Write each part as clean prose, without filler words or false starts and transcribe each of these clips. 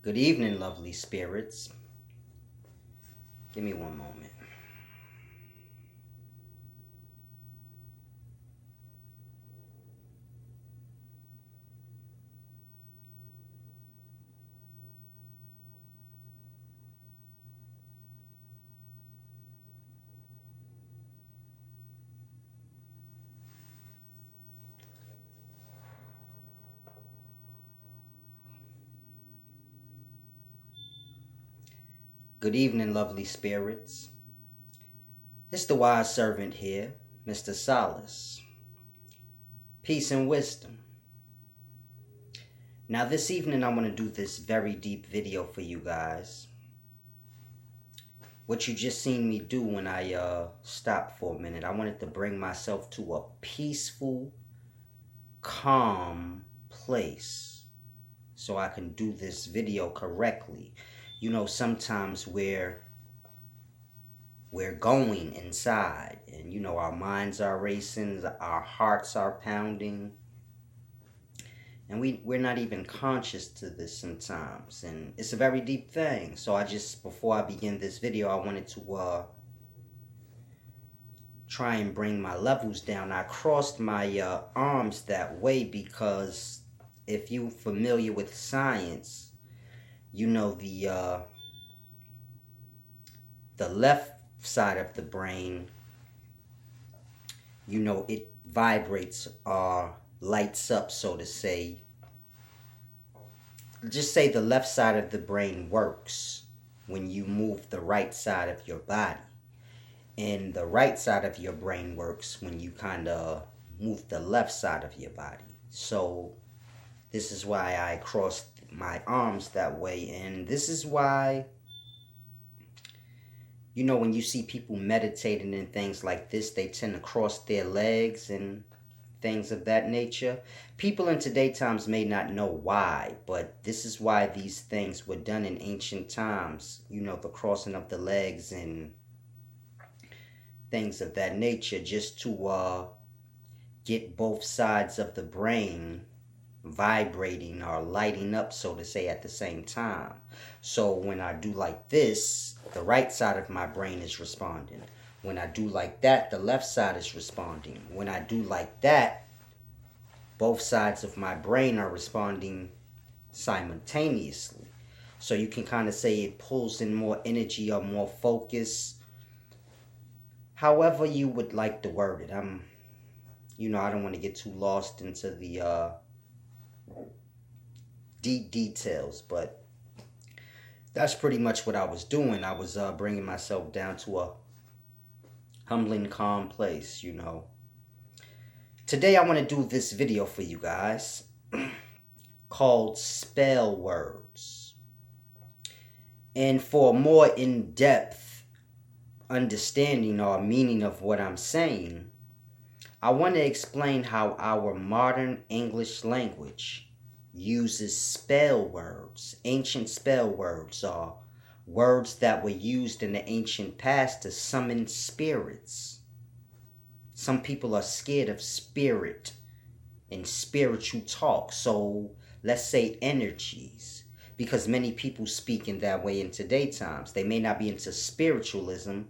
Good evening, lovely spirits. Give me one moment. Good evening, lovely spirits. It's the wise servant here, Mr. Solace. Peace and wisdom. Now, this evening, I want to do this very deep video for you guys. What you just seen me do when I stopped for a minute, I wanted to bring myself to a peaceful, calm place so I can do this video correctly. You know, sometimes we're going inside and, you know, our minds are racing, our hearts are pounding, and we're not even conscious to this sometimes, and it's a very deep thing. So before I begin this video, I wanted to try and bring my levels down. I crossed my arms that way because if you're familiar with science, you know the left side of the brain, you know, it vibrates or lights up, so to say. Just say the left side of the brain works when you move the right side of your body, and the right side of your brain works when you kind of move the left side of your body. So this is why I crossed my arms that way, and this is why, you know, when you see people meditating and things like this, they tend to cross their legs and things of that nature. People in today's times may not know why, but this is why these things were done in ancient times. You know, the crossing of the legs and things of that nature, just to get both sides of the brain vibrating or lighting up, so to say, at the same time. So when I do like this, the right side of my brain is responding. When I do like that, the left side is responding. When I do like that, both sides of my brain are responding simultaneously. So you can kind of say it pulls in more energy or more focus. However you would like to word it. I don't want to get too lost into the deep details, but that's pretty much what I was doing. I was bringing myself down to a humbling, calm place, you know. Today I want to do this video for you guys called Spell Words. And for a more in-depth understanding or meaning of what I'm saying, I want to explain how our modern English language uses spell words. Ancient spell words are words that were used in the ancient past to summon spirits. Some people are scared of spirit and spiritual talk, so let's say energies, because many people speak in that way in today's times. They may not be into spiritualism,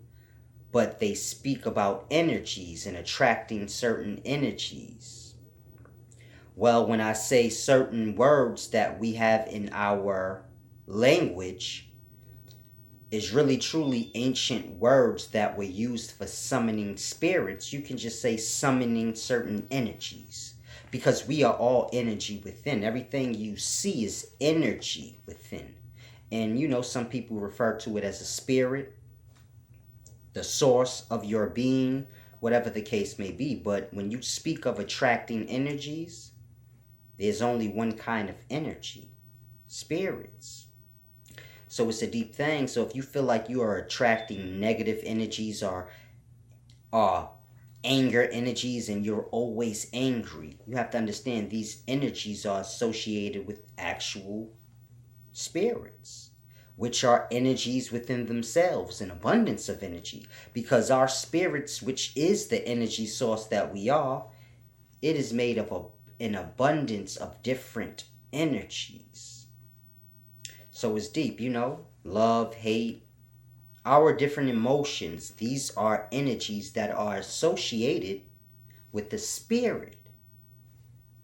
but they speak about energies and attracting certain energies. Well, when I say certain words that we have in our language is really truly ancient words that were used for summoning spirits, you can just say summoning certain energies, because we are all energy within. Everything you see is energy within. And you know, some people refer to it as a spirit, the source of your being, whatever the case may be. But when you speak of attracting energies, there's only one kind of energy: spirits. So it's a deep thing. So if you feel like you are attracting negative energies or anger energies and you're always angry, you have to understand these energies are associated with actual spirits, which are energies within themselves, an abundance of energy. Because our spirits, which is the energy source that we are, it is made of an abundance of different energies. So it's deep, you know. Love, hate, our different emotions. These are energies that are associated with the spirit,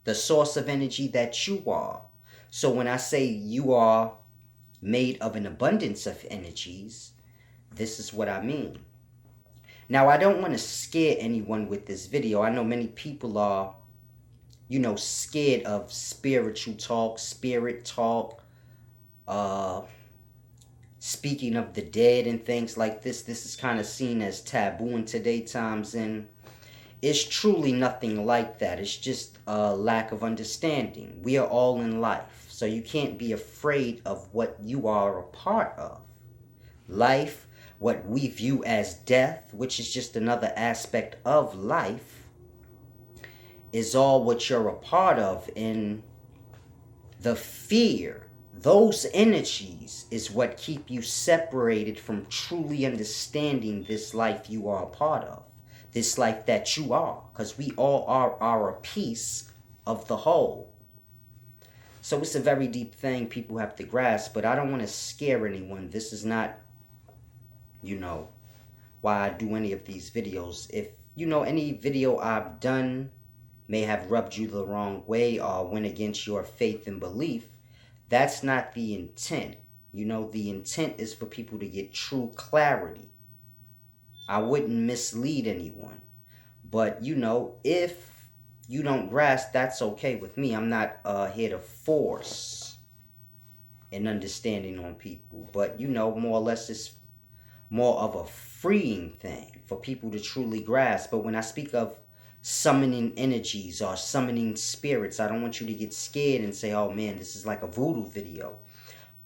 the source of energy that you are. So when I say you are made of an abundance of energies, this is what I mean. Now, I don't want to scare anyone with this video. I know many people are, scared of spiritual talk, spirit talk, speaking of the dead and things like this. This is kind of seen as taboo in today's times, and it's truly nothing like that. It's just a lack of understanding. We are all in life, so you can't be afraid of what you are a part of. Life, what we view as death, which is just another aspect of life, is all what you're a part of. And the fear, those energies, is what keep you separated from truly understanding this life you are a part of, this life that you are, because we all are a piece of the whole. So it's a very deep thing people have to grasp, but I don't want to scare anyone. This is not, why I do any of these videos. If, any video I've done may have rubbed you the wrong way or went against your faith and belief, that's not the intent. The intent is for people to get true clarity. I wouldn't mislead anyone. But, if you don't grasp, that's okay with me. I'm not here to force an understanding on people. But, more or less it's more of a freeing thing for people to truly grasp. But when I speak of summoning energies or summoning spirits, I don't want you to get scared and say, oh man, this is like a voodoo video.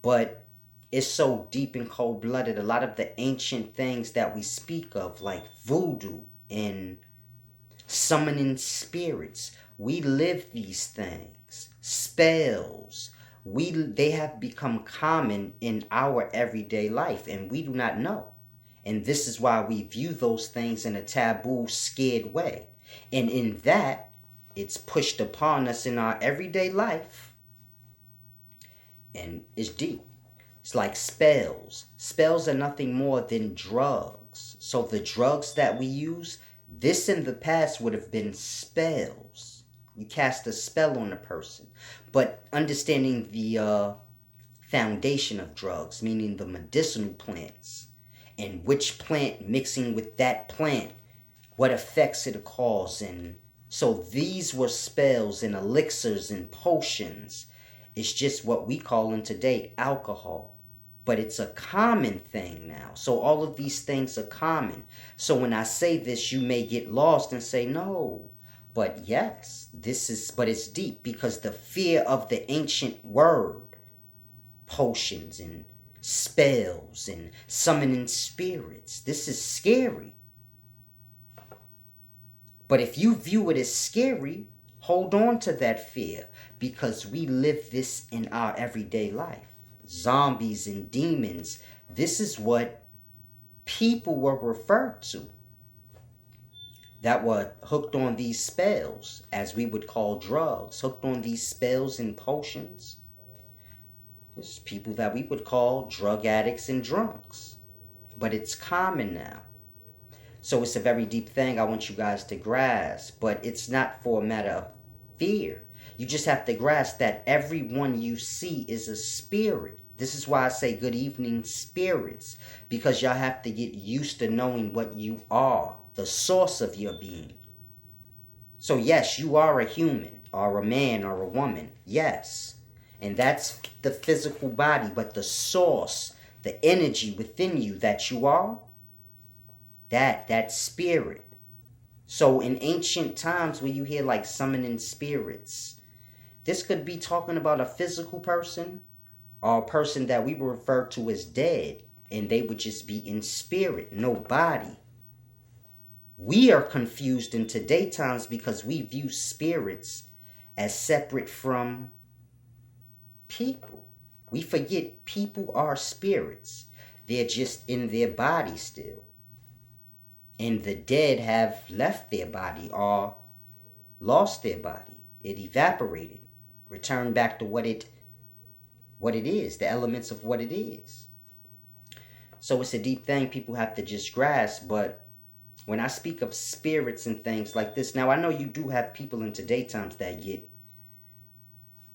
But it's so deep and cold-blooded. A lot of the ancient things that we speak of, like voodoo and summoning spirits, we live these things. Spells, they have become common in our everyday life, and we do not know. And this is why we view those things in a taboo, scared way. And in that, it's pushed upon us in our everyday life. And it's deep. It's like spells. Spells are nothing more than drugs. So the drugs that we use, this in the past would have been spells. You cast a spell on a person. But understanding the foundation of drugs, meaning the medicinal plants, and which plant mixing with that plant, what effects it cause. And so these were spells and elixirs and potions. It's just what we call in today alcohol. But it's a common thing now. So all of these things are common. So when I say this, you may get lost and say, no. But yes, but it's deep, because the fear of the ancient word, potions and spells and summoning spirits, this is scary. But if you view it as scary, hold on to that fear, because we live this in our everyday life. Zombies and demons, this is what people were referred to that were hooked on these spells, as we would call drugs, hooked on these spells and potions. There's people that we would call drug addicts and drunks. But it's common now. So it's a very deep thing I want you guys to grasp. But it's not for a matter of fear. You just have to grasp that everyone you see is a spirit. This is why I say good evening, spirits. Because y'all have to get used to knowing what you are. The source of your being. So yes, you are a human. Or a man or a woman. Yes. And that's the physical body, but the source, the energy within you that you are, that spirit. So in ancient times where you hear like summoning spirits, this could be talking about a physical person or a person that we would refer to as dead, and they would just be in spirit, no body. We are confused in today's times because we view spirits as separate from people. We forget people are spirits. They're just in their body still. And the dead have left their body or lost their body. It evaporated, returned back to what it what it is, the elements of what it is. So it's a deep thing people have to just grasp. But when I speak of spirits and things like this, now I know you do have people in today's times that get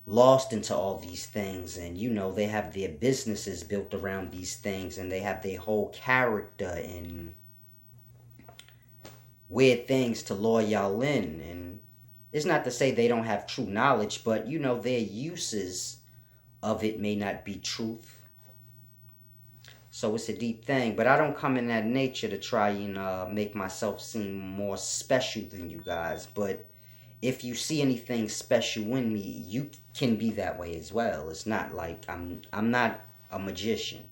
lost into all these things, and they have their businesses built around these things, and they have their whole character and weird things to lure y'all in. And it's not to say they don't have true knowledge, but their uses of it may not be truth. So it's a deep thing. But I don't come in that nature to try and make myself seem more special than you guys. But if you see anything special in me, you can be that way as well. It's not like I'm not a magician.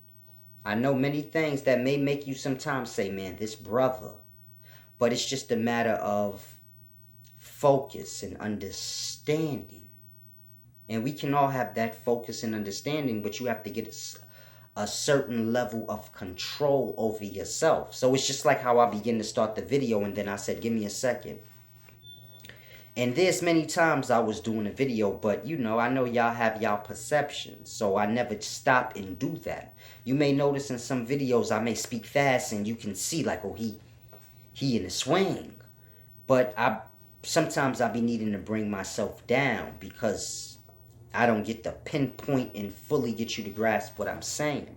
I know many things that may make you sometimes say, man, this brother. But it's just a matter of focus and understanding. And we can all have that focus and understanding, but you have to get a certain level of control over yourself. So it's just like how I begin to start the video, and then I said, give me a second. And there's many times I was doing a video, but I know y'all have y'all perceptions, so I never stop and do that. You may notice in some videos I may speak fast, and you can see like, oh, he in a swing. But sometimes I be needing to bring myself down, because I don't get to pinpoint and fully get you to grasp what I'm saying.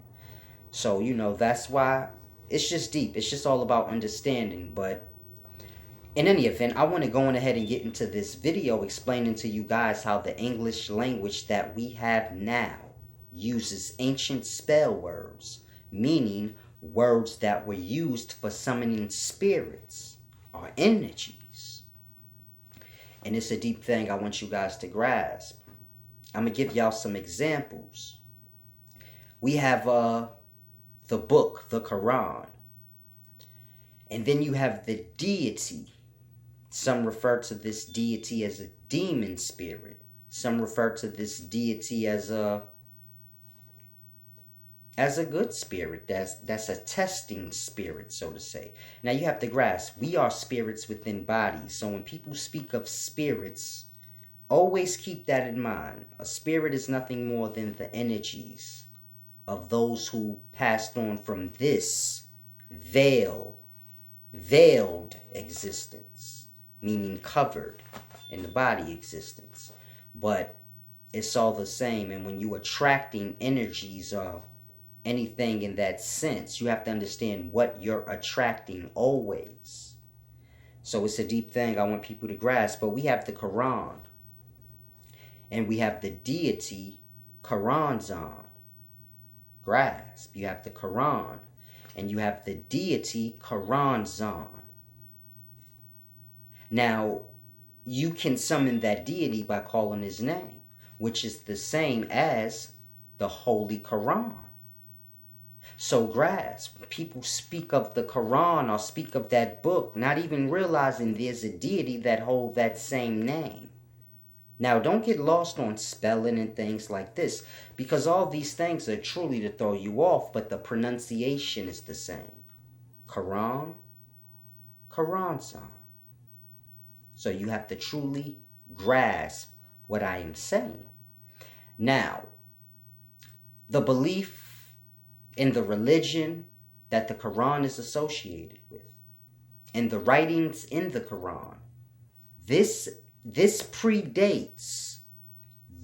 So, that's why it's just deep. It's just all about understanding. But in any event, I want to go on ahead and get into this video explaining to you guys how the English language that we have now uses ancient spell words, meaning words that were used for summoning spirits or energies. And it's a deep thing I want you guys to grasp. I'm going to give y'all some examples. We have the book, the Quran. And then you have the deity. Some refer to this deity as a demon spirit. Some refer to this deity as a good spirit. That's a testing spirit, so to say. Now you have to grasp, we are spirits within bodies. So when people speak of spirits, always keep that in mind. A spirit is nothing more than the energies of those who passed on from this veiled existence, meaning covered in the body existence. But it's all the same. And when you attracting energies or anything in that sense, you have to understand what you're attracting always. So it's a deep thing I want people to grasp. But we have the Quran. And we have the deity, Quranzan. Grasp. You have the Quran. And you have the deity, Quranzan. Now, you can summon that deity by calling his name, which is the same as the Holy Quran. So grasp, people speak of the Quran or speak of that book, not even realizing there's a deity that holds that same name. Now, don't get lost on spelling and things like this, because all these things are truly to throw you off, but the pronunciation is the same. Quran, Quranzan. So you have to truly grasp what I am saying. Now, the belief in the religion that the Quran is associated with, and the writings in the Quran, this predates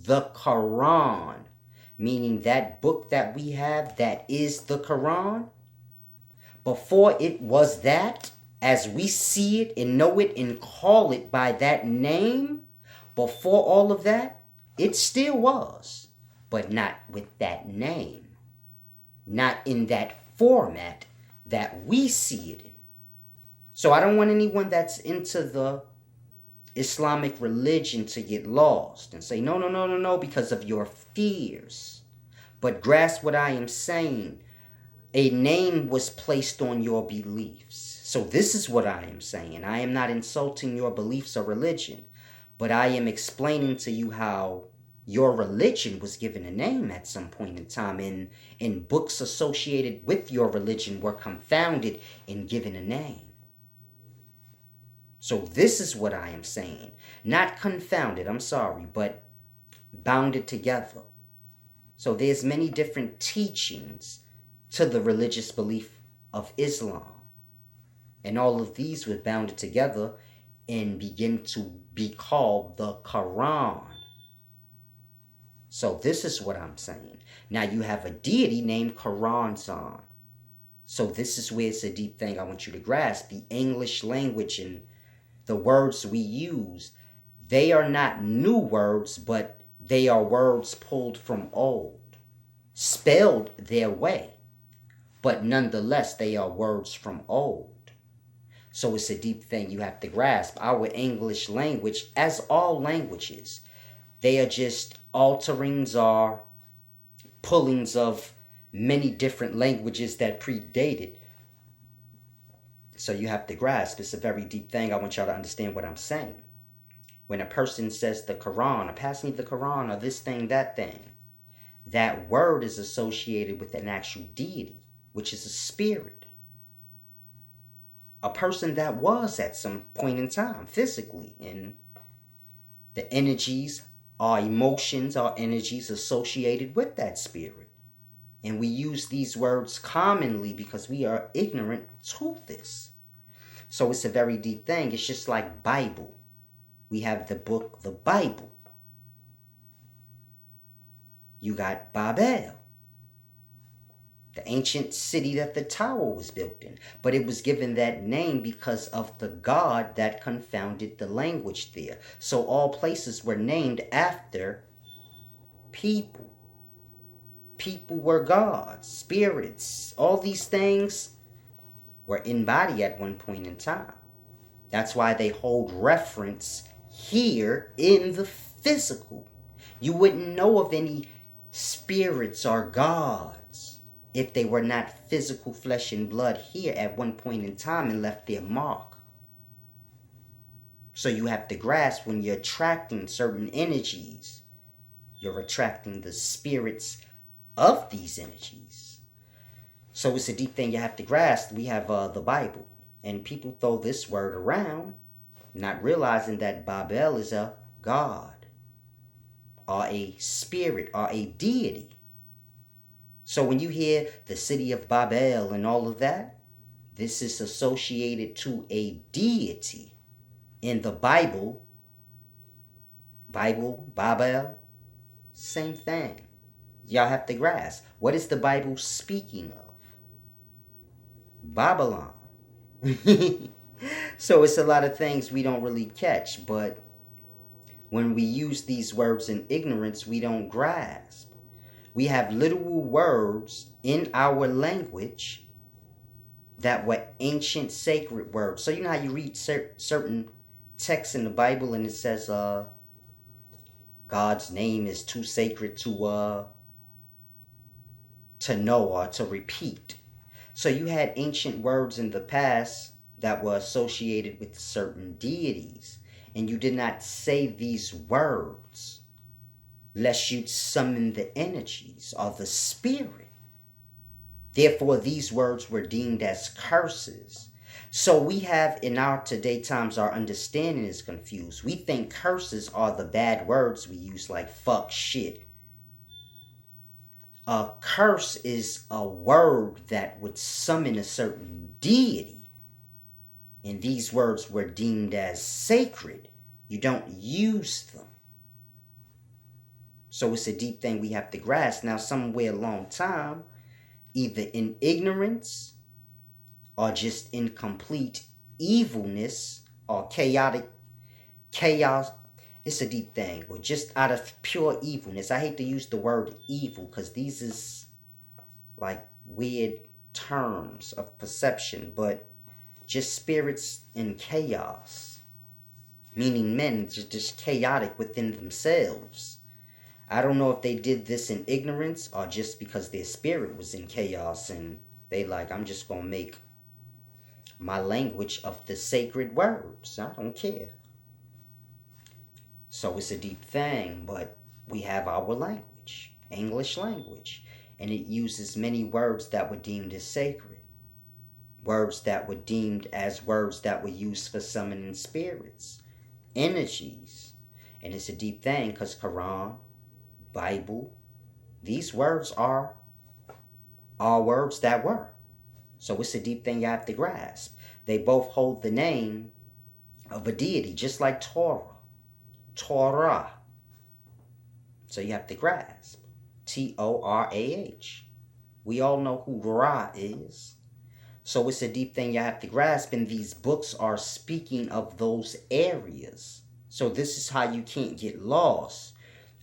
the Quran, meaning that book that we have that is the Quran. Before it was that, as we see it and know it and call it by that name, before all of that, it still was, but not with that name, not in that format that we see it in. So I don't want anyone that's into the Islamic religion to get lost and say, no, because of your fears. But grasp what I am saying. A name was placed on your beliefs. So this is what I am saying. I am not insulting your beliefs or religion, but I am explaining to you how your religion was given a name at some point in time, and books associated with your religion were confounded and given a name. So this is what I am saying. Not confounded, I'm sorry, but bounded together. So there's many different teachings to the religious belief of Islam. And all of these were bounded together and begin to be called the Quran. So this is what I'm saying. Now you have a deity named Quranzon. So this is where it's a deep thing I want you to grasp. The English language and the words we use, they are not new words, but they are words pulled from old, spelled their way, but nonetheless they are words from old. So it's a deep thing you have to grasp. Our English language, as all languages, they are just alterings or pullings of many different languages that predated. So you have to grasp. It's a very deep thing. I want y'all to understand what I'm saying. When a person says the Quran, or pass me the Quran, or this thing, that thing, that word is associated with an actual deity, which is a spirit. A person that was at some point in time, physically. And the energies, our emotions, our energies associated with that spirit. And we use these words commonly because we are ignorant to this. So it's a very deep thing. It's just like Bible. We have the book, the Bible. You got Babel, the ancient city that the tower was built in. But it was given that name because of the god that confounded the language there. So all places were named after people. People were gods, spirits. All these things were in body at one point in time. That's why they hold reference here in the physical. You wouldn't know of any spirits or gods if they were not physical flesh and blood here at one point in time and left their mark. So you have to grasp, when you're attracting certain energies, you're attracting the spirits of these energies. So it's a deep thing you have to grasp. We have the Bible, and people throw this word around, not realizing that Babel is a god, or a spirit, or a deity. So when you hear the city of Babel and all of that, this is associated to a deity. In the Bible, Babel, same thing. Y'all have to grasp. What is the Bible speaking of? Babylon. So it's a lot of things we don't really catch, but when we use these words in ignorance, we don't grasp. We have literal words in our language that were ancient sacred words. So you know how you read certain texts in the Bible and it says God's name is too sacred to know or to repeat. So you had ancient words in the past that were associated with certain deities, and you did not say these words lest you'd summon the energies or the spirit. Therefore, these words were deemed as curses. So we have, in our today times, our understanding is confused. We think curses are the bad words we use, like fuck, shit. A curse is a word that would summon a certain deity. And these words were deemed as sacred. You don't use them. So it's a deep thing we have to grasp. Now, somewhere along time, either in ignorance or just in complete evilness or chaos, it's a deep thing. Or just out of pure evilness. I hate to use the word evil because these is like weird terms of perception, but just spirits in chaos, meaning men just chaotic within themselves. I don't know if they did this in ignorance or just because their spirit was in chaos and they like, I'm just going to make my language of the sacred words. I don't care. So it's a deep thing, but we have our language, English language, and it uses many words that were deemed as sacred. Words that were deemed as words that were used for summoning spirits, energies. And it's a deep thing because Quran, Bible, These words are all words that were. So it's a deep thing you have to grasp. They both hold the name of a deity, just like Torah. Torah. So you have to grasp. Torah. We all know who Ra is. So it's a deep thing you have to grasp, and these books are speaking of those areas. So this is how you can't get lost.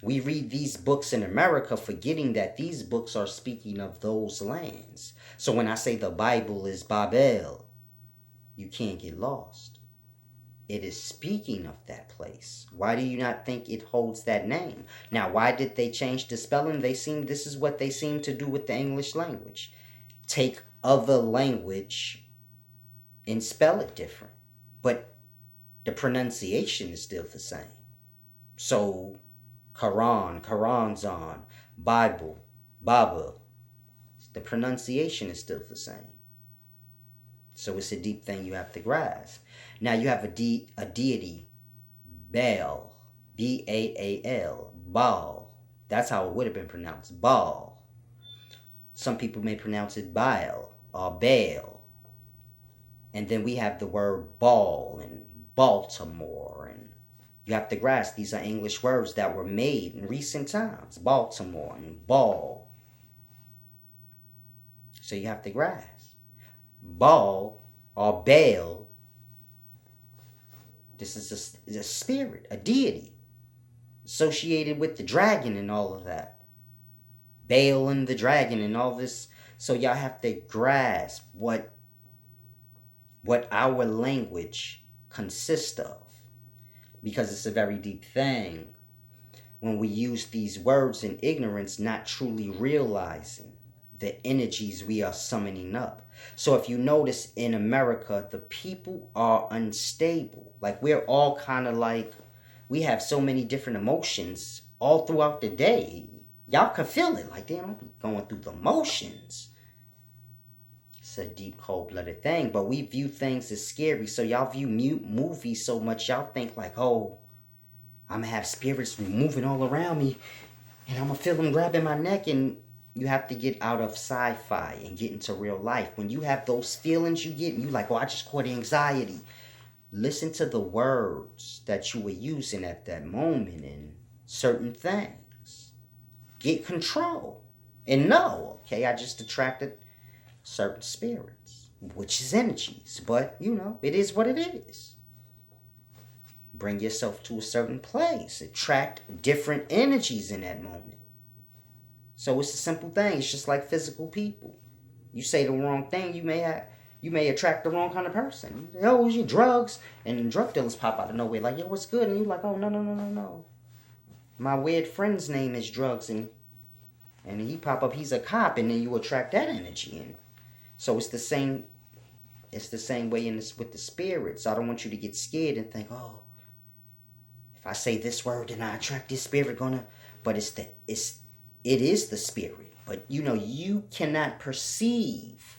We read these books in America forgetting that these books are speaking of those lands. So when I say the Bible is Babel, you can't get lost. It is speaking of that place. Why do you not think it holds that name? Now, why did they change the spelling? This is what they seem to do with the English language. Take other language and spell it different. But the pronunciation is still the same. So, Quran, Quranzon, Bible, Baba, the pronunciation is still the same. So it's a deep thing you have to grasp. Now you have a deity, Baal, Baal, Baal. That's how it would have been pronounced, Baal. Some people may pronounce it Baal or Baal. And then we have the word ball and Baltimore. And you have to grasp these are English words that were made in recent times. Baltimore and ball. So you have to grasp. Baal or Baal, this is a spirit, a deity, associated with the dragon and all of that. Baal and the dragon and all this. So y'all have to grasp what our language consists of, because it's a very deep thing when we use these words in ignorance, not truly realizing the energies we are summoning up. So if you notice in America, the people are unstable. Like we're all kind of like, we have so many different emotions all throughout the day. Y'all can feel it. Like, damn, I'm going through the motions. It's a deep, cold-blooded thing. But we view things as scary. So y'all view movies so much, y'all think like, oh, I'm going to have spirits moving all around me. And I'm going to feel them grabbing my neck. And you have to get out of sci-fi and get into real life. When you have those feelings you get, and you like, oh, I just caught anxiety. Listen to the words that you were using at that moment and certain things. Get control. And know, okay, I just attracted certain spirits, which is energies. But, it is what it is. Bring yourself to a certain place. Attract different energies in that moment. So it's a simple thing. It's just like physical people. You say the wrong thing, you may attract the wrong kind of person. Oh, it's your drugs, and then drug dealers pop out of nowhere like, yo, what's good? And you're like, oh, no. My weird friend's name is Drugs, and he pop up, he's a cop, and then you attract that energy in. So it's the same. It's the same way with the spirits. I don't want you to get scared and think, oh, if I say this word, then I attract this spirit. But it is the spirit. But you cannot perceive.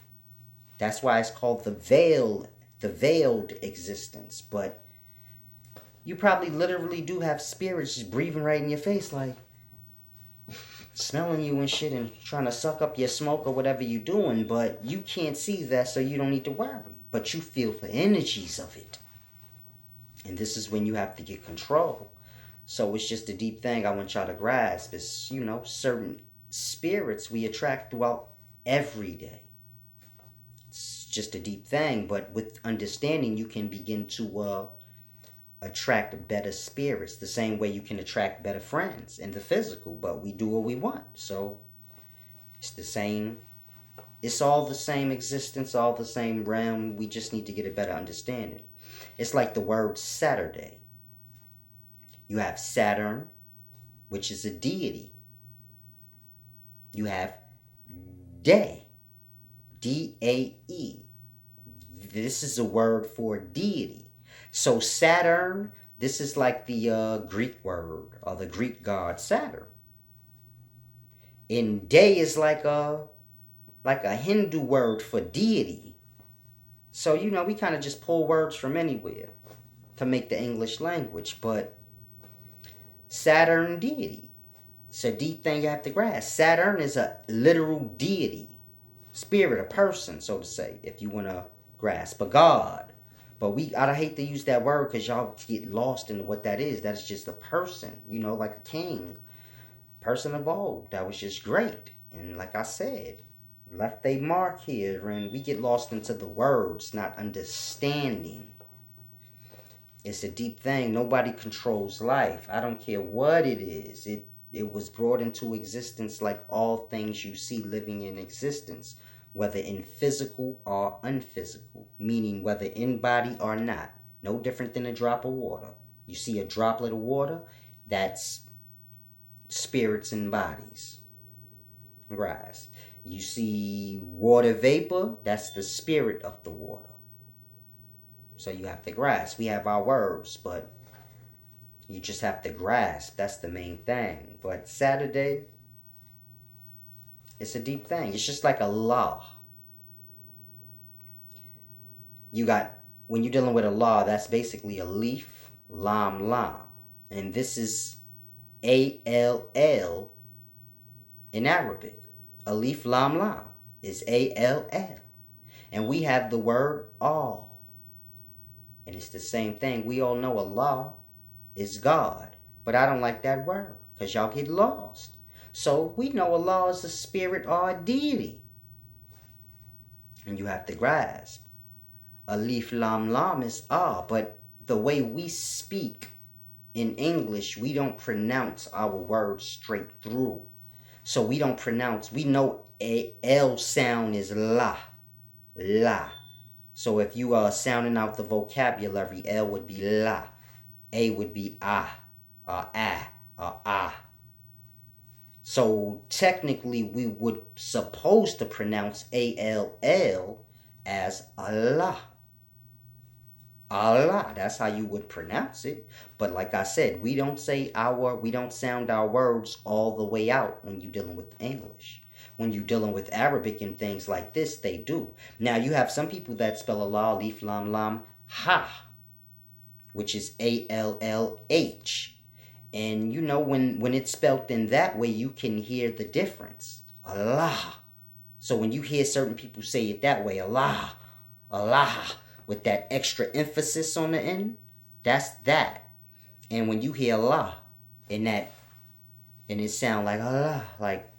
That's why it's called the veiled existence. But you probably literally do have spirits just breathing right in your face, like smelling you and shit and trying to suck up your smoke or whatever you're doing. But you can't see that, so you don't need to worry. But you feel the energies of it. And this is when you have to get control. So it's just a deep thing I want y'all to grasp. It's, certain spirits we attract throughout every day. It's just a deep thing. But with understanding, you can begin to attract better spirits. The same way you can attract better friends in the physical. But we do what we want. So it's the same. It's all the same existence, all the same realm. We just need to get a better understanding. It's like the word Saturday. You have Saturn, which is a deity. You have day, D-A-E. This is a word for deity. So Saturn, this is like the Greek word or the Greek god Saturn. And day is like a Hindu word for deity. So, we kind of just pull words from anywhere to make the English language. But Saturn deity. It's a deep thing you have to grasp. Saturn is a literal deity, spirit, a person, so to say, if you want to grasp a god. But I hate to use that word because y'all get lost into what that is. That's just a person, like a king, person of old. That was just great. And like I said, left a mark here, and we get lost into the words, not understanding. It's a deep thing. Nobody controls life. I don't care what it is. It was brought into existence like all things you see living in existence, whether in physical or unphysical, meaning whether in body or not. No different than a drop of water. You see a droplet of water, that's spirits and bodies. Rise. You see water vapor, that's the spirit of the water. So you have to grasp. We have our words, but you just have to grasp. That's the main thing. But Saturday, it's a deep thing. It's just like a law. When you're dealing with a law, that's basically a leaf, lam, lam. And this is A-L-L in Arabic. Alif, lam, lam is A-L-L. And we have the word all. And it's the same thing. We all know Allah is God. But I don't like that word because y'all get lost. So we know Allah is a spirit or a deity. And you have to grasp. Alif Lam Lam is Ah. But the way we speak in English, we don't pronounce our words straight through. So we don't pronounce. We know a L sound is La. La. So if you are sounding out the vocabulary, L would be La. A would be Ah. Or Ah. So technically we would supposed to pronounce A-L-L as Allah. Allah, that's how you would pronounce it. But like I said, we don't sound our words all the way out when you're dealing with English. When you're dealing with Arabic and things like this, they do. Now you have some people that spell Allah, Alif, Lam, Lam, Ha, which is A-L-L-H. And when it's spelled in that way, you can hear the difference. Allah. So when you hear certain people say it that way, Allah, Allah, with that extra emphasis on the end, that's that. And when you hear Allah and it sound like Allah, like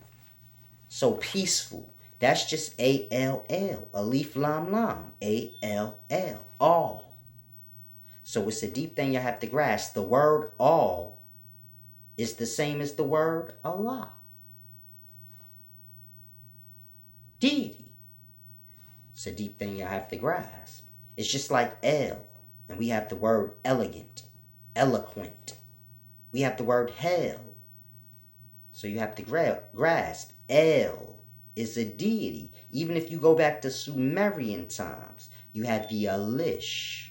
so peaceful, that's just A-L-L, Alif Lam Lam, A-L-L, all. So it's a deep thing you have to grasp. The word all is the same as the word Allah. Deity. It's a deep thing you have to grasp. It's just like L, and we have the word elegant, eloquent. We have the word hell. So you have to grasp. El is a deity. Even if you go back to Sumerian times, you had the Elish,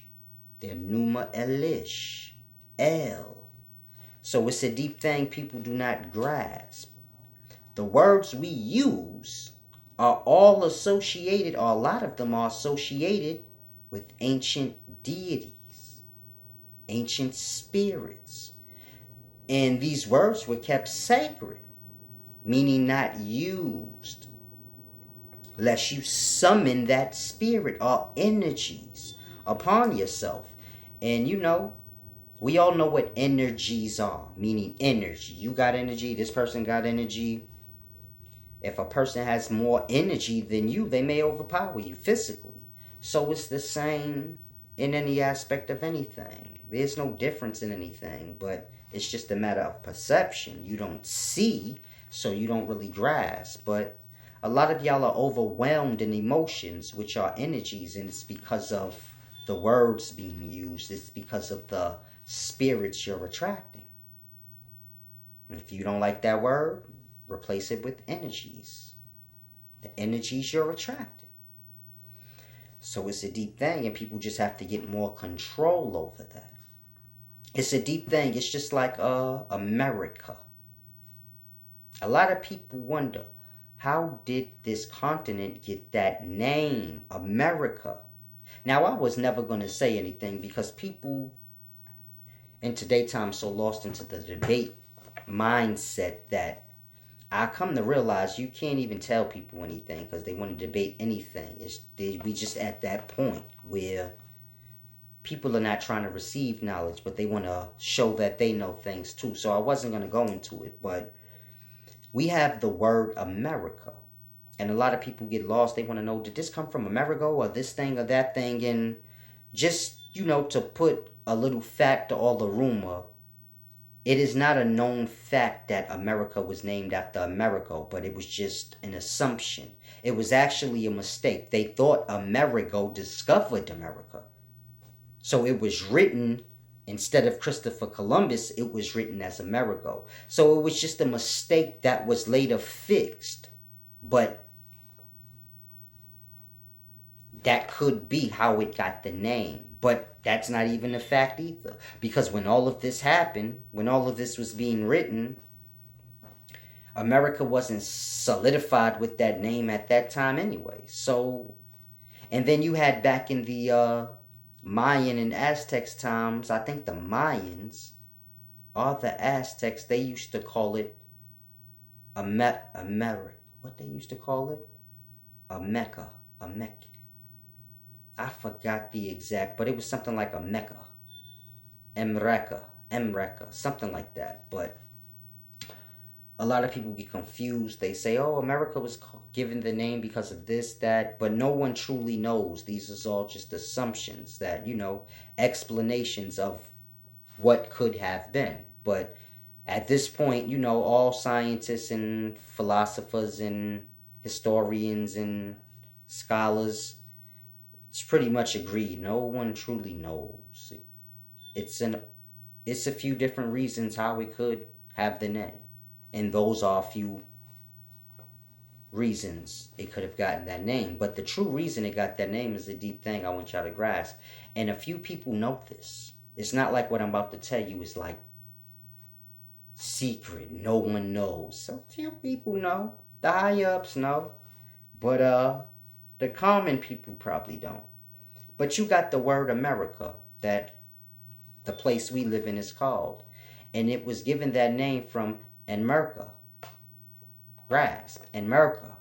the Numa Elish, El. So it's a deep thing people do not grasp. The words we use are all associated, or a lot of them are associated with ancient deities, ancient spirits. And these words were kept sacred, meaning not used, lest you summon that spirit or energies upon yourself. And we all know what energies are, meaning energy. You got energy, this person got energy. If a person has more energy than you, they may overpower you physically. So it's the same in any aspect of anything. There's no difference in anything, but it's just a matter of perception. You don't see, so you don't really grasp. But a lot of y'all are overwhelmed in emotions, which are energies, and it's because of the words being used. It's because of the spirits you're attracting. And if you don't like that word, replace it with energies. The energies you're attracting. So it's a deep thing, and people just have to get more control over that. It's a deep thing. It's just like America. A lot of people wonder, how did this continent get that name, America? Now, I was never going to say anything because people in today's time so lost into the debate mindset that I come to realize you can't even tell people anything because they want to debate anything. We just at that point where people are not trying to receive knowledge, but they want to show that they know things too. So I wasn't going to go into it, but we have the word America. And a lot of people get lost. They want to know, did this come from America or this thing or that thing? And just, to put a little fact to all the rumor, it is not a known fact that America was named after America, but it was just an assumption. It was actually a mistake. They thought Amerigo discovered America. So it was written, instead of Christopher Columbus, it was written as Amerigo. So it was just a mistake that was later fixed. But that could be how it got the name. But that's not even a fact either. Because when all of this happened, when all of this was being written, America wasn't solidified with that name at that time anyway. So, and then you had back in the Mayan and Aztecs times, I think the Mayans or the Aztecs, they used to call it what they used to call it? A Mecca. I forgot the exact, but it was something like a Mecca. Emreka, something like that. But a lot of people get confused. They say, oh, America was given the name because of this, that, but no one truly knows. These are all just assumptions that, explanations of what could have been. But at this point, all scientists and philosophers and historians and scholars, it's pretty much agreed. No one truly knows. It's a few different reasons how it could have the name. And those are a few reasons it could have gotten that name. But the true reason it got that name is a deep thing I want y'all to grasp. And a few people know this. It's not like what I'm about to tell you is like secret. No one knows. So few people know. The high-ups know. But the common people probably don't. But you got the word America that the place we live in is called. And it was given that name from Enmerka. Grasp. Enmerka.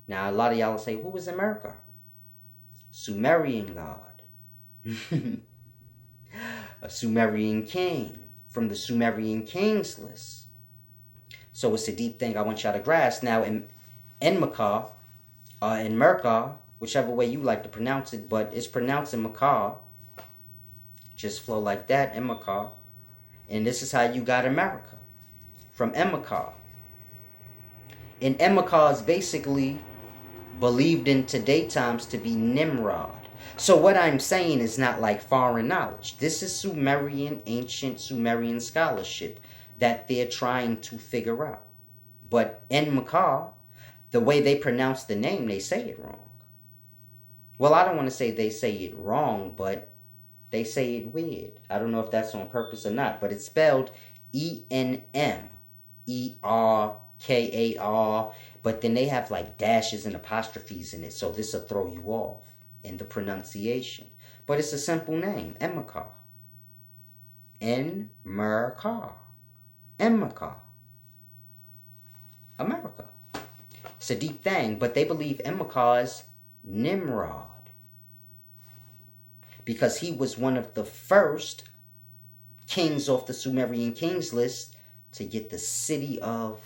Now a lot of y'all will say, who was Enmerka? Sumerian god. A Sumerian king. From the Sumerian kings list. So it's a deep thing I want y'all to grasp. Now in Enmerka, whichever way you like to pronounce it, but it's pronounced in Makar. Just flow like that, Enmerka. And this is how you got America. From Enmerka. And Enmerka is basically believed in today times to be Nimrod. So what I'm saying is not like foreign knowledge. This is ancient Sumerian scholarship that they're trying to figure out. But Enmerka, the way they pronounce the name, they say it wrong. Well, I don't want to say they say it wrong, but they say it weird. I don't know if that's on purpose or not, but it's spelled Enmerkar, but then they have like dashes and apostrophes in it, so this will throw you off in the pronunciation. But it's a simple name, Enmerkar. Enmerkar. America. It's a deep thing, but they believe Enmerkar is Nimrod. Because he was one of the first kings off the Sumerian kings list to get the city of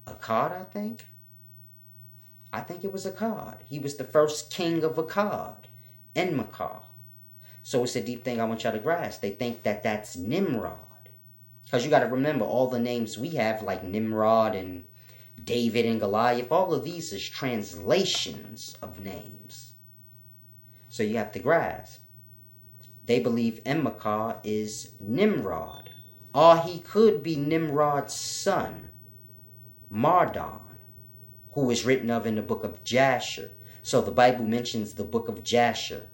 Akkad, I think. I think it was Akkad. He was the first king of Akkad, Enmerkar. So it's a deep thing I want y'all to grasp. They think that that's Nimrod. Because you got to remember, all the names we have, like Nimrod and David and Goliath, all of these is translations of names. So you have to grasp. They believe Enmerkar is Nimrod. Or he could be Nimrod's son, Mardon, who is written of in the book of Jasher. So the Bible mentions the book of Jasher.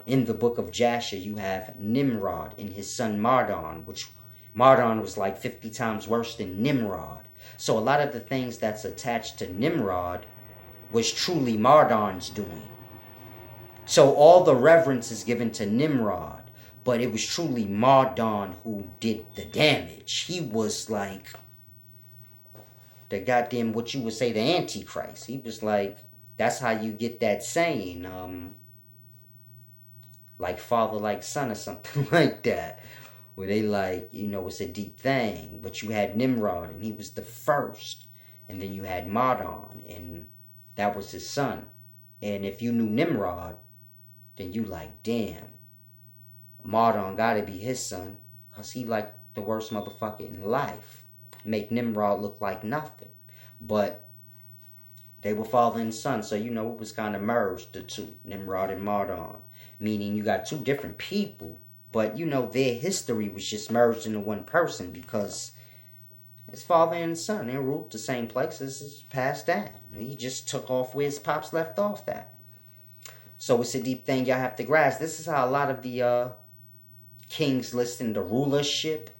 In the book of Jasher, you have Nimrod and his son Mardon, which Mardon was like 50 times worse than Nimrod. So a lot of the things that's attached to Nimrod was truly Mardon's doing. So all the reverence is given to Nimrod. But it was truly Mardon who did the damage. He was like the goddamn, what you would say, the Antichrist. He was like, that's how you get that saying, like father, like son, or something like that. Where they like, it's a deep thing. But you had Nimrod, and he was the first. And then you had Mardon, and that was his son. And if you knew Nimrod, then you like, damn, Mardon gotta be his son, because he like the worst motherfucker in life. Make Nimrod look like nothing. But they were father and son, so it was kind of merged, the two, Nimrod and Mardon. Meaning you got two different people, but their history was just merged into one person, because his father and son, they ruled the same places, it's passed down. He just took off where his pops left off at. So it's a deep thing y'all have to grasp. This is how a lot of the kings listing the rulership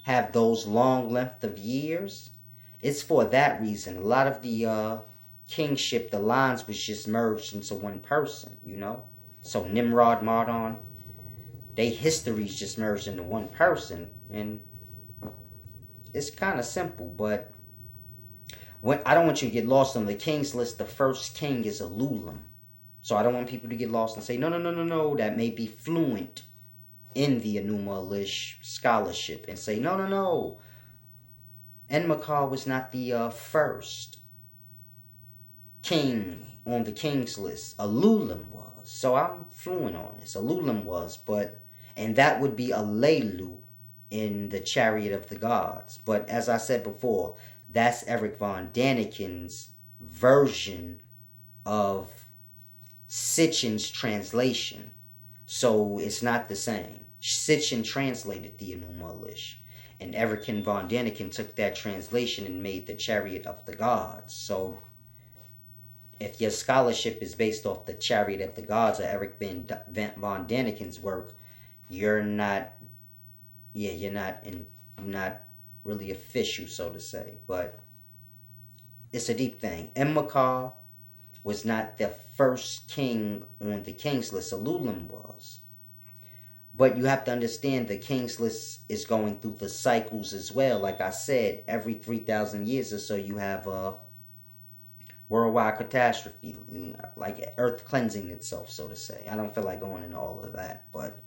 have those long length of years. It's for that reason. A lot of the kingship, the lines was just merged into one person, So Nimrod, Mardon, they histories just merged into one person. And it's kind of simple, but I don't want you to get lost on the king's list. The first king is Alulim. So I don't want people to get lost and say, no, that may be fluent in the Enuma Elish scholarship, and say, no. Enmakar was not the first king on the king's list. Alulim was. So I'm fluent on this. Alulim was, and that would be Alelu in the Chariot of the Gods. But as I said before, that's Eric von Daniken's version of Sitchin's translation. So it's not the same. Sitchin translated the Enuma Elish, and Eric von Daniken took that translation and made the Chariot of the Gods. So if your scholarship is based off the Chariot of the Gods or Eric von Daniken's work, you're not really official, so to say. But it's a deep thing. Enmakar was not the first king on the king's list. Alulim was. But you have to understand the king's list is going through the cycles as well. Like I said, every 3,000 years or so you have a worldwide catastrophe, like earth cleansing itself, so to say. I don't feel like going into all of that, but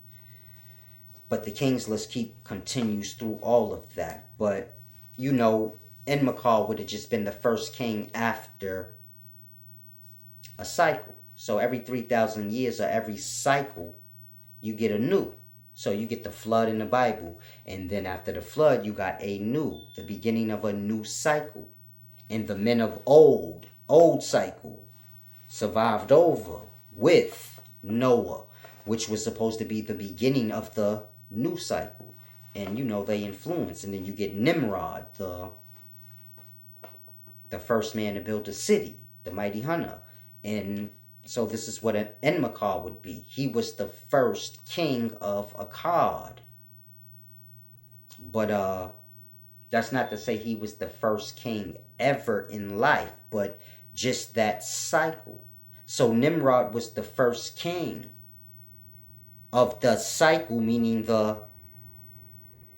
the king's list continues through all of that. But Enmakar would have just been the first king after a cycle. So every 3,000 years or every cycle, you get a new. So you get the flood in the Bible, and then after the flood, you got the beginning of a new cycle. And the men of old cycle, survived over with Noah, which was supposed to be the beginning of the new cycle. And they influence. And then you get Nimrod, the first man to build a city, the mighty hunter. And so this is what an Enmakar would be. He was the first king of Akkad. But that's not to say he was the first king ever in life, but just that cycle. So Nimrod was the first king of the cycle, meaning the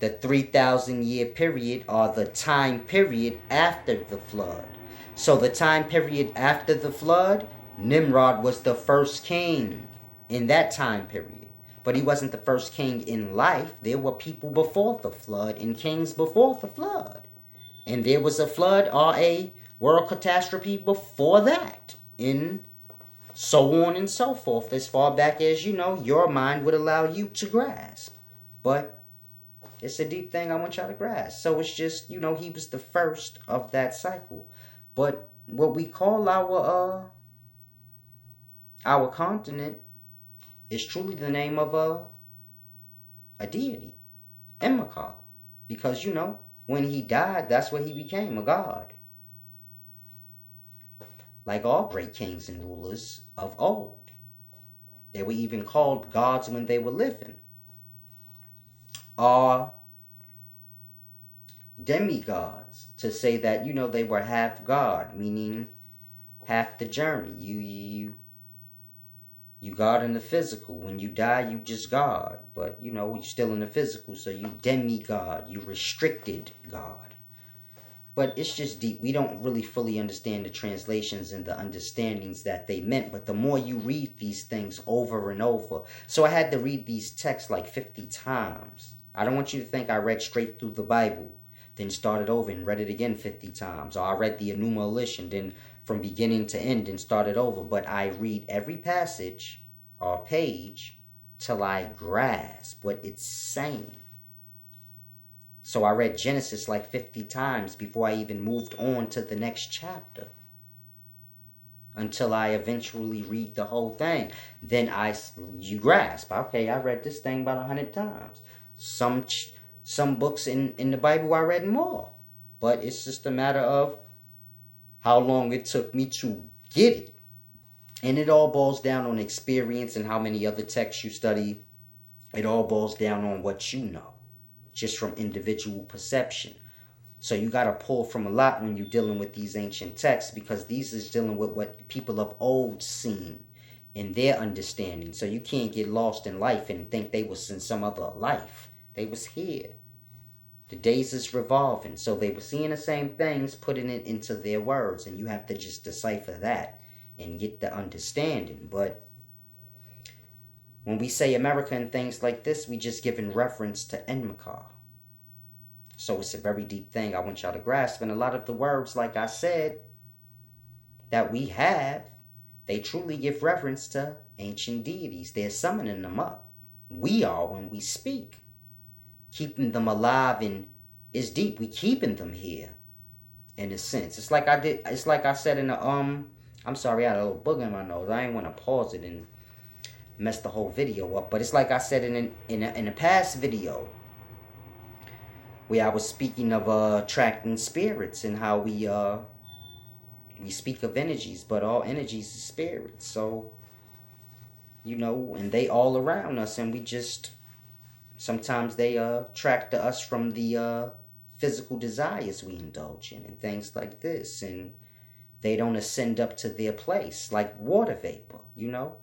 3,000 year period, or the time period after the flood. So the time period after the flood, Nimrod was the first king in that time period. But he wasn't the first king in life. There were people before the flood and kings before the flood. And there was a flood or a world catastrophe before that. And so on and so forth, as far back as, your mind would allow you to grasp. But it's a deep thing I want y'all to grasp. So it's just, he was the first of that cycle. But what we call our continent is truly the name of a deity, Enmakar. Because, when he died, that's what he became, a god. Like all great kings and rulers of old. They were even called gods when they were living. Or demigods, to say that, they were half God, meaning half the journey. You God in the physical. When you die, you just God. But, you know, you're still in the physical, so you demigod. You restricted God. But it's just deep. We don't really fully understand the translations and the understandings that they meant. But the more you read these things over and over. So I had to read these texts like 50 times. I don't want you to think I read straight through the Bible, then started over and read it again 50 times. Or I read the Enuma and then from beginning to end and started over. But I read every passage or page till I grasp what it's saying. So I read Genesis like 50 times before I even moved on to the next chapter. Until I eventually read the whole thing. Then you grasp. Okay, I read this thing about 100 times. Some books in the Bible I read more. But it's just a matter of how long it took me to get it. And it all boils down on experience and how many other texts you study. It all boils down on what you know, just from individual perception. So you got to pull from a lot when you're dealing with these ancient texts, because these is dealing with what people of old seen in their understanding. So you can't get lost in life and think they was in some other life. They was here. The days is revolving. So they were seeing the same things, putting it into their words. And you have to just decipher that and get the understanding. But when we say America and things like this, we just give in reference to Enmakar. So it's a very deep thing I want y'all to grasp. And a lot of the words, like I said, that we have, they truly give reference to ancient deities. They're summoning them up. We are when we speak. Keeping them alive and is deep. We keeping them here, in a sense. It's like I said in the I'm sorry, I had a little booger in my nose. I ain't want to pause it and mess the whole video up. But it's like I said in a past video, where I was speaking of attracting spirits and how we speak of energies, but all energies is spirits. So, you know, and they all around us, and we just sometimes they attract to us from the physical desires we indulge in and things like this, and they don't ascend up to their place like water vapor. You know,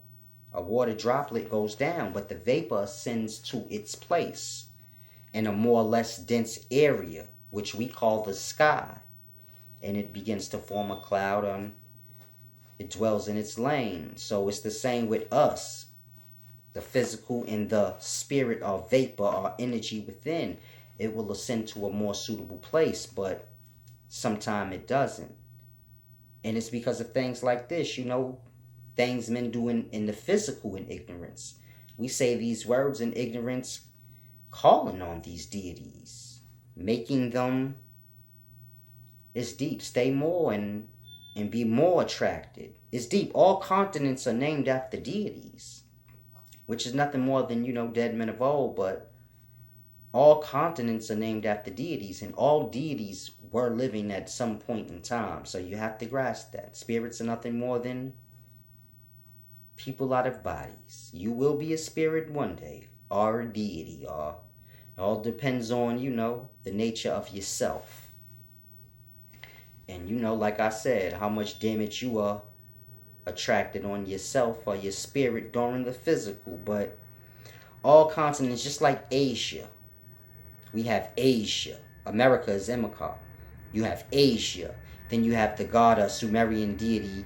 a water droplet goes down, but the vapor ascends to its place in a more or less dense area, which we call the sky. And it begins to form a cloud on, it dwells in its lane. So it's the same with us. The physical and the spirit or vapor or energy within, it will ascend to a more suitable place, but sometimes it doesn't. And it's because of things like this, you know, things men do in the physical in ignorance. We say these words in ignorance, calling on these deities, making them, it's deep, stay more and be more attracted. It's deep. All continents are named after deities, which is nothing more than, you know, dead men of old, but all continents are named after deities, and all deities were living at some point in time. So you have to grasp that. Spirits are nothing more than people out of bodies. You will be a spirit one day, or a deity, or it all depends on, you know, the nature of yourself. And, you know, like I said, how much damage you are attracted on yourself or your spirit during the physical. But all continents, just like Asia, we have Asia. America is Emaka. You have Asia. Then you have the god or Sumerian deity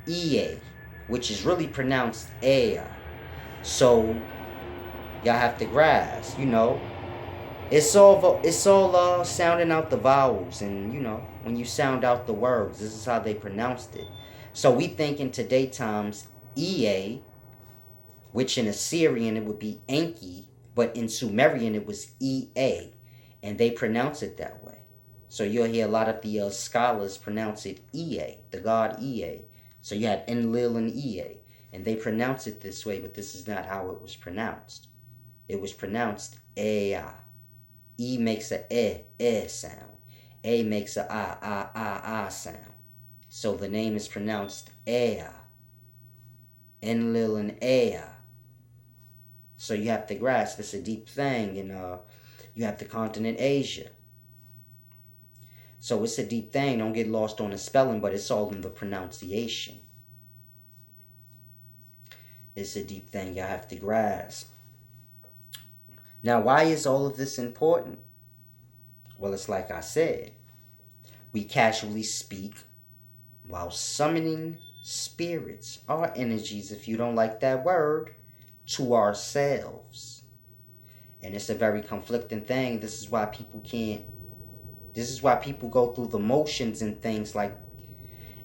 Ea, which is really pronounced Ea. So y'all have to grasp, you know, it's all sounding out the vowels, and you know, when you sound out the words, this is how they pronounced it. So we think in today times Ea, which in Assyrian it would be Enki, but in Sumerian it was Ea, and they pronounce it that way. So you'll hear a lot of the scholars pronounce it Ea, the god Ea. So you had Enlil and Ea, and they pronounce it this way, but this is not how it was pronounced. It was pronounced Ea. E makes a sound. A makes a ah sound. So the name is pronounced Ea. Enlil and Ea. So you have to grasp, it's a deep thing, and you have the continent Asia. So it's a deep thing. Don't get lost on the spelling, but it's all in the pronunciation. It's a deep thing y'all have to grasp. Now, why is all of this important? Well, it's like I said. We casually speak while summoning spirits or energies, if you don't like that word, to ourselves. And it's a very conflicting thing. This is why people go through the motions and things like.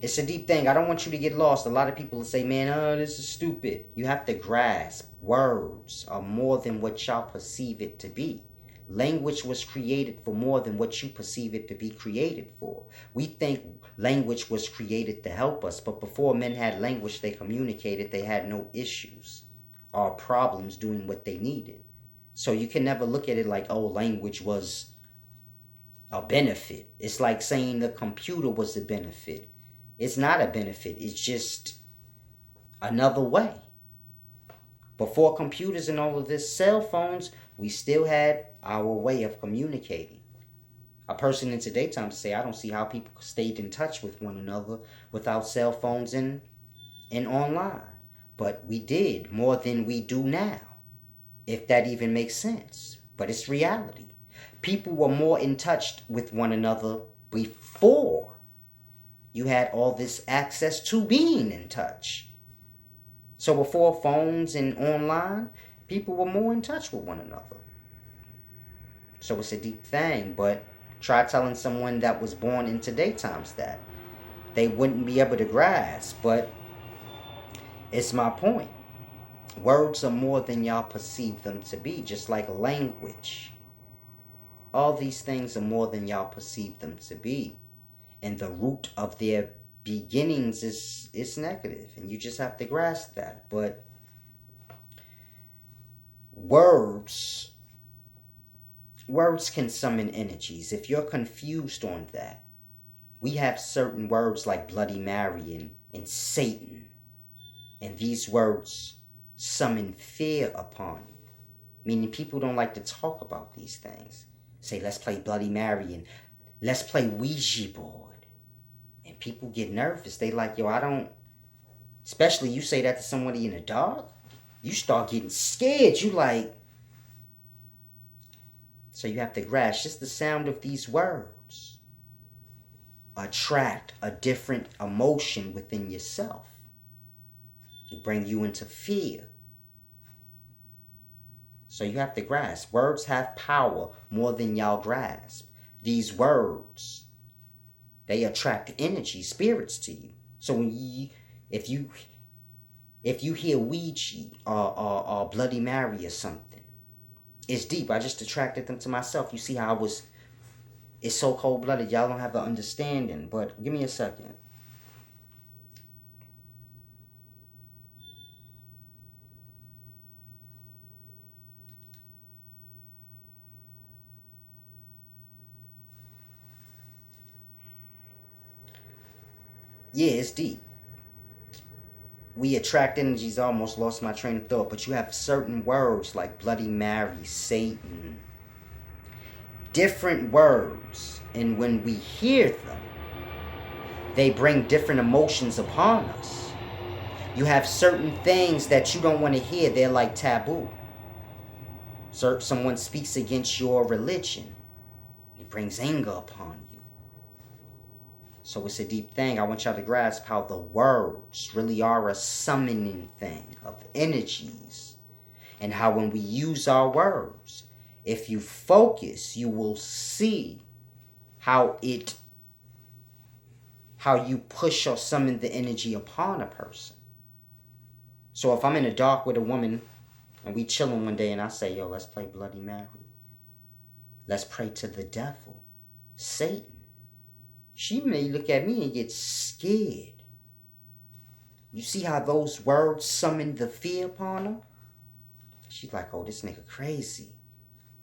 It's a deep thing. I don't want you to get lost. A lot of people say, man, this is stupid. You have to grasp words are more than what y'all perceive it to be. Language was created for more than what you perceive it to be created for. We think language was created to help us, but before men had language, they communicated. They had no issues or problems doing what they needed. So you can never look at it like, oh, language was a benefit. It's like saying the computer was a benefit. It's not a benefit. It's just another way. Before computers and all of this, cell phones, we still had our way of communicating. A person in today's time to say, I don't see how people stayed in touch with one another without cell phones and online. But we did more than we do now, if that even makes sense. But it's reality. People were more in touch with one another before you had all this access to being in touch. So before phones and online, people were more in touch with one another. So it's a deep thing, but try telling someone that was born in today's times that. They wouldn't be able to grasp, but it's my point. Words are more than y'all perceive them to be, just like language. All these things are more than y'all perceive them to be. And the root of their beginnings is negative, and you just have to grasp that. But words can summon energies. If you're confused on that, we have certain words like Bloody Mary and Satan, and these words summon fear upon you, meaning people don't like to talk about these things. Say, let's play Bloody Mary and let's play Ouija board. And people get nervous. They like, yo, I don't, especially you say that to somebody in the dark, you start getting scared. You like, so you have to grasp just the sound of these words attract a different emotion within yourself. It bring you into fear. So you have to grasp. Words have power more than y'all grasp. These words, they attract energy, spirits to you. So when if you hear Ouija or Bloody Mary or something, it's deep. I just attracted them to myself. You see how it's so cold-blooded. Y'all don't have the understanding. But give me a second. Yeah, it's deep. We attract energies. I almost lost my train of thought. But you have certain words like Bloody Mary, Satan. Different words. And when we hear them, they bring different emotions upon us. You have certain things that you don't want to hear. They're like taboo. Someone speaks against your religion. It brings anger upon you. So it's a deep thing. I want y'all to grasp how the words really are a summoning thing of energies. And how when we use our words, if you focus, you will see how you push or summon the energy upon a person. So if I'm in the dark with a woman and we chilling one day and I say, yo, let's play Bloody Mary. Let's pray to the devil, Satan. She may look at me and get scared. You see how those words summon the fear upon her? She's like, oh, this nigga crazy.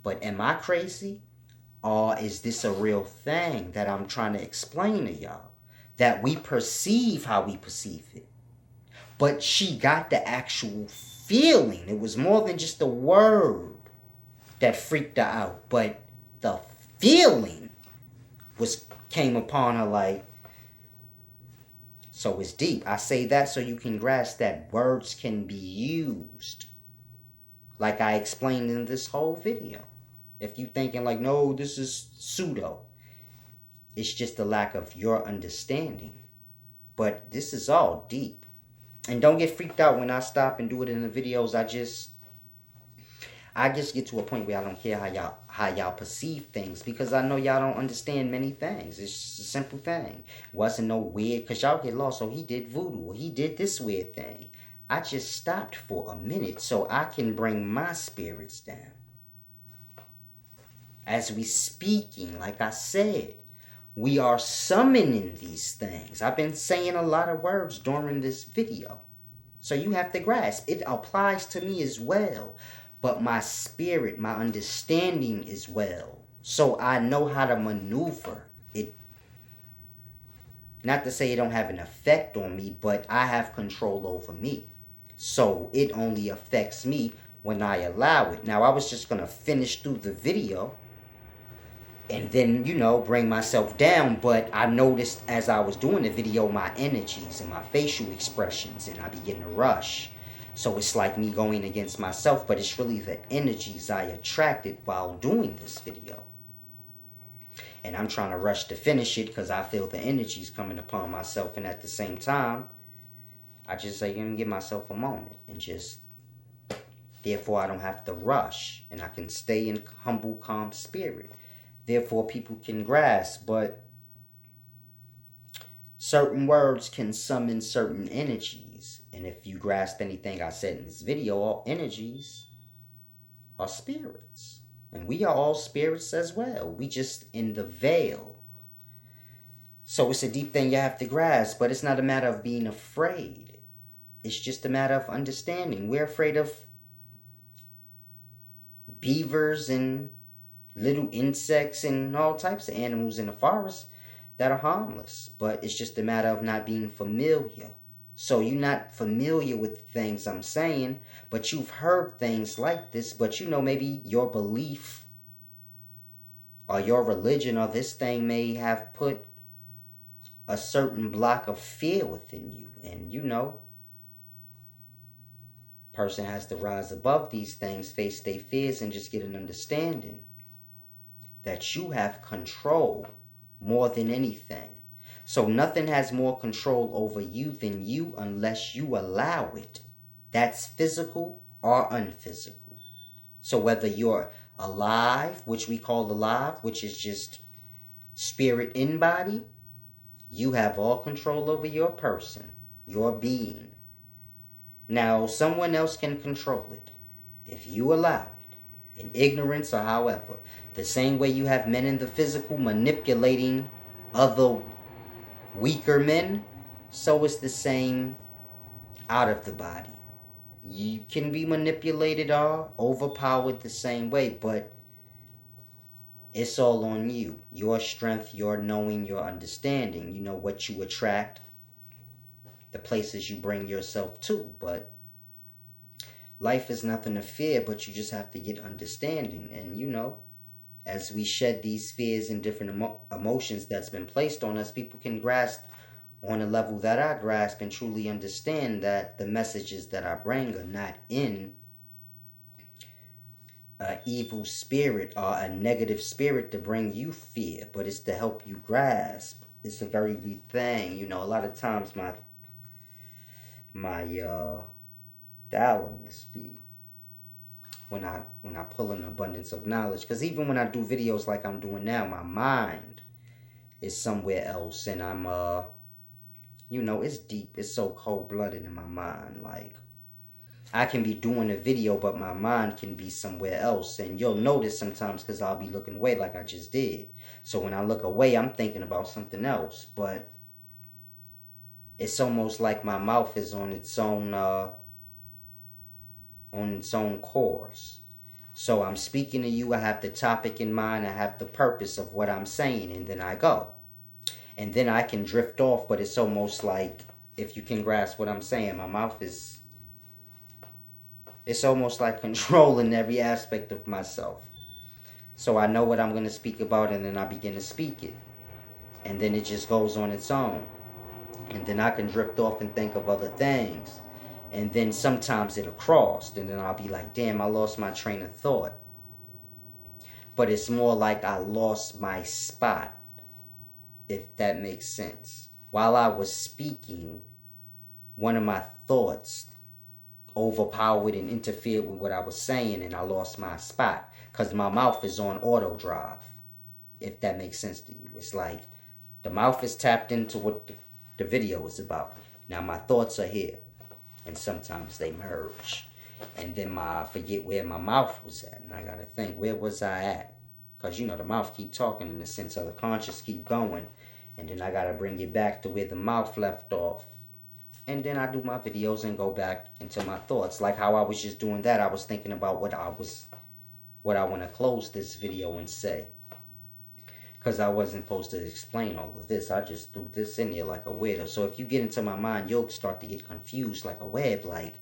But am I crazy? Or is this a real thing that I'm trying to explain to y'all? That we perceive how we perceive it. But she got the actual feeling. It was more than just a word that freaked her out. But the feeling came upon her like. So it's deep. I say that so you can grasp that words can be used, like I explained in this whole video. If you thinking like, no, this is pseudo, it's just a lack of your understanding. But this is all deep. And don't get freaked out when I stop and do it in the videos. I just get to a point where I don't care how y'all perceive things, because I know y'all don't understand many things. It's just a simple thing. Wasn't no weird, because y'all get lost. So he did voodoo, or he did this weird thing. I just stopped for a minute so I can bring my spirits down. As we speaking, like I said, we are summoning these things. I've been saying a lot of words during this video. So you have to grasp. It applies to me as well. But my spirit, my understanding as well. So I know how to maneuver it. Not to say it don't have an effect on me, but I have control over me. So it only affects me when I allow it. Now I was just going to finish through the video and then, bring myself down. But I noticed as I was doing the video, my energies and my facial expressions, and I begin to rush. So it's like me going against myself, but it's really the energies I attracted while doing this video. And I'm trying to rush to finish it because I feel the energies coming upon myself. And at the same time, I just say, I'm going to give myself a moment and just, therefore I don't have to rush and I can stay in humble, calm spirit. Therefore people can grasp, but certain words can summon certain energies. And if you grasp anything I said in this video, all energies are spirits. And we are all spirits as well. We just in the veil. So it's a deep thing you have to grasp, but it's not a matter of being afraid. It's just a matter of understanding. We're afraid of beavers and little insects and all types of animals in the forest that are harmless. But it's just a matter of not being familiar. So you're not familiar with the things I'm saying, but you've heard things like this, but maybe your belief or your religion or this thing may have put a certain block of fear within you. And person has to rise above these things, face their fears, and just get an understanding that you have control more than anything. So nothing has more control over you than you unless you allow it. That's physical or unphysical. So whether you're alive, which we call alive, which is just spirit in body, you have all control over your person, your being. Now, someone else can control it if you allow it, in ignorance or however. The same way you have men in the physical manipulating other weaker men, so is the same out of the body. You can be manipulated or overpowered the same way, but it's all on you. Your strength, your knowing, your understanding. You know what you attract, the places you bring yourself to. But life is nothing to fear, but you just have to get understanding. And as we shed these fears and different emotions that's been placed on us, people can grasp on a level that I grasp and truly understand that the messages that I bring are not in an evil spirit or a negative spirit to bring you fear, but it's to help you grasp. It's a very deep thing. A lot of times my thalamus be when I pull an abundance of knowledge, because even when I do videos like I'm doing now, my mind is somewhere else, and I'm it's deep. It's so cold-blooded in my mind. Like, I can be doing a video, but my mind can be somewhere else, and you'll notice sometimes because I'll be looking away like I just did. So when I look away, I'm thinking about something else, but it's almost like my mouth is on its own course. So I'm speaking to you, I have the topic in mind, I have the purpose of what I'm saying, and then I go. And then I can drift off, but it's almost like, if you can grasp what I'm saying, my mouth is, it's almost like controlling every aspect of myself. So I know what I'm going to speak about, and then I begin to speak it. And then it just goes on its own. And then I can drift off and think of other things. And then sometimes it'll cross. And then I'll be like, damn, I lost my train of thought. But it's more like I lost my spot, if that makes sense. While I was speaking, one of my thoughts overpowered and interfered with what I was saying, and I lost my spot because my mouth is on auto drive, if that makes sense to you. It's like the mouth is tapped into what the video is about. Now my thoughts are here, and sometimes they merge, and then I forget where my mouth was at, and I gotta think, where was I at? Because you know the mouth keep talking in the sense of the conscious keep going, and then I gotta bring it back to where the mouth left off. And then I do my videos and go back into my thoughts. Like how I was just doing that, I was thinking about what I want to close this video and say. Because I wasn't supposed to explain all of this. I just threw this in there like a weirdo. So if you get into my mind, you'll start to get confused like a web. Like,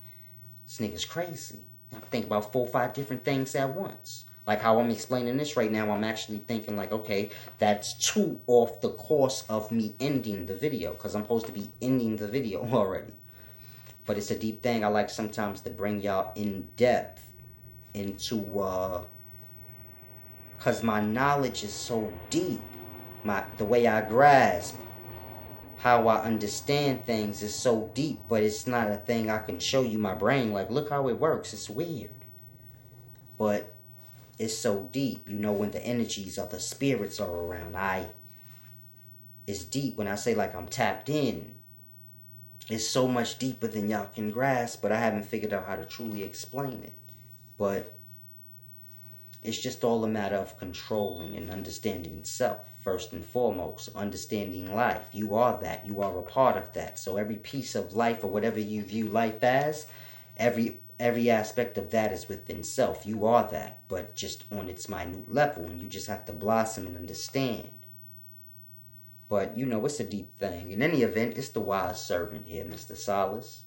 this nigga's crazy. I think about 4 or 5 different things at once. Like how I'm explaining this right now, I'm actually thinking like, okay, that's 2 off the course of me ending the video. Because I'm supposed to be ending the video already. But it's a deep thing. I like sometimes to bring y'all in depth into, because my knowledge is so deep. The way I grasp, how I understand things is so deep, but it's not a thing I can show you my brain. Like, look how it works. It's weird. But it's so deep. You know, when the energies of the spirits are around, it's deep. When I say like I'm tapped in, it's so much deeper than y'all can grasp, but I haven't figured out how to truly explain it. But it's just all a matter of controlling and understanding self, first and foremost. Understanding life. You are that. You are a part of that. So every piece of life, or whatever you view life as, every aspect of that is within self. You are that, but just on its minute level, and you just have to blossom and understand. But, you know, it's a deep thing. In any event, it's the wise servant here, Mr. Solace.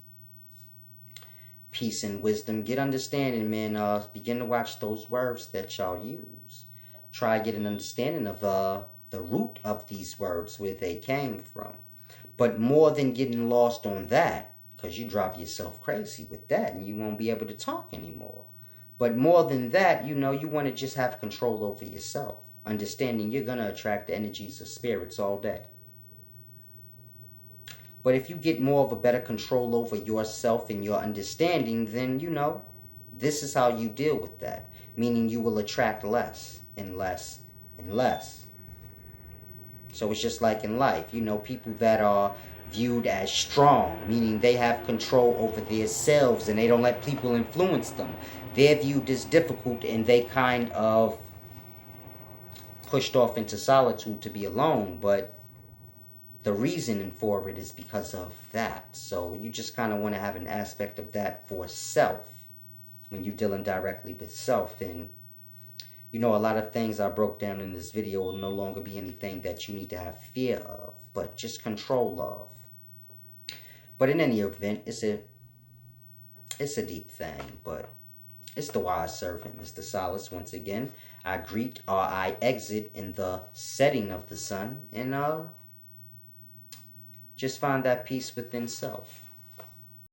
Peace and wisdom. Get understanding, man. Begin to watch those words that y'all use. Try to get an understanding of the root of these words, where they came from. But more than getting lost on that, because you drive yourself crazy with that, and you won't be able to talk anymore. But more than that, you know, you want to just have control over yourself. Understanding you're going to attract the energies of spirits all day. But if you get more of a better control over yourself and your understanding, then, you know, this is how you deal with that. Meaning you will attract less and less and less. So it's just like in life, you know, people that are viewed as strong, meaning they have control over themselves and they don't let people influence them. They're viewed as difficult, and they kind of pushed off into solitude to be alone, but the reasoning for it is because of that. So you just kind of want to have an aspect of that for self when you're dealing directly with self. And, you know, a lot of things I broke down in this video will no longer be anything that you need to have fear of, but just control of. But in any event, it's a deep thing, but it's the wise servant, Mr. Solace, once again. I greet, or I exit in the setting of the sun, and just find that peace within self.